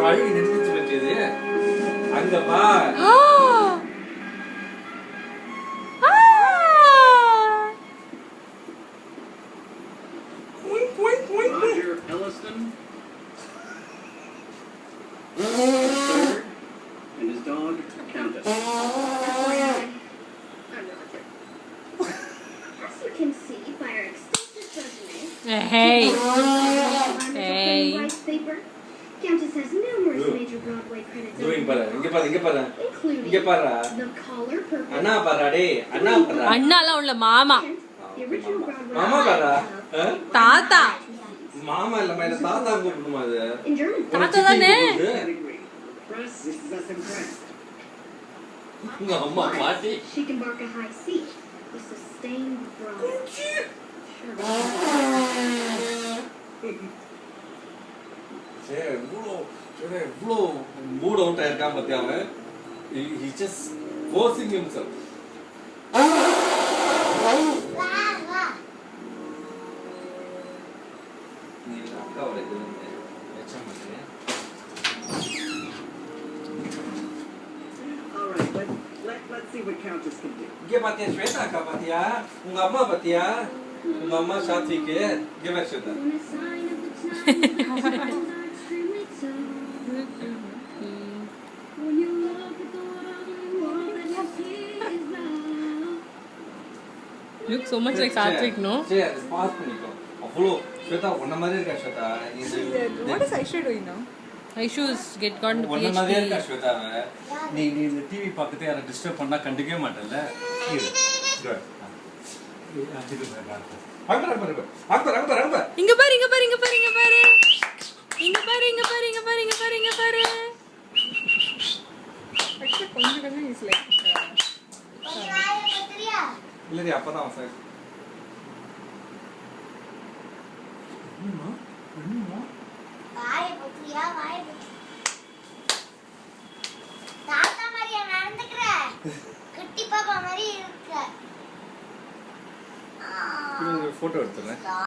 அழுகி நிறுத்தி வச்சது அங்க பா. Roger Elliston. And his dog, Countess. As you can see by our extensive resume, Hey. Rice paper, Countess has numerous major Broadway credits, doing பாரு இங்க பாரு இங்க பாரு including இங்க பாரு The Collar Purple, அண்ணா பாரு டேய் அண்ணா பாரு அண்ணாலாம் உள்ள மாமா and the original Broadway மாமா பாரு தாத்தா மாமா இல்ல மேல தாத்தா கூப்பிடுமா அது in German. தாத்தா தானே Category. Press is thus impressed. உங்க அம்மா பாட்டி She can bark a high C with sustained growl. சரி இவ்வளோ மூட் அவுட் ஆயிருக்கான் பத்தியா அவன் he just forcing himself நீ அக்காவோட இது வெச்ச மாட்டேன். All right, let's see what Countess can do. இங்க பாத்தியா ஸ்வேதா அக்கா பாத்தியா உங்க அம்மா பாத்தியா உங்க அம்மா சாத்விக்கு இங்க வா Shweta On a sign of the times, are extremely tough. When you look at the world, the world that you see is love. look so much like Satvik, no? சரி அது பாஸ் பண்ணிக்கோ அவ்வளோ ஸ்வேதா உன்ன மாதிரி இருக்கா Shweta What is Aisha doing now? Issues gone to உன்ன மாதிரியே இருக்கா PhD. ஸ்வேதா நீ இந்த டிவி பார்த்துட்டு யாரை டிஸ்டர்ப் பண்ணா கண்டுக்கவே மாட்டேல்ல இங்க பாரு இங்க பாரு இங்க பாரு இங்க பாரு இங்க பாரு இங்க பாரு இங்க பாரு இங்க பாரு இங்க பாரு Actually, கொஞ்சம் is like. இல்லடி அப்பதான் சார் குட்டி பாப்பா மாதிரி இருக்க போட்டோ எடுத்துறேன்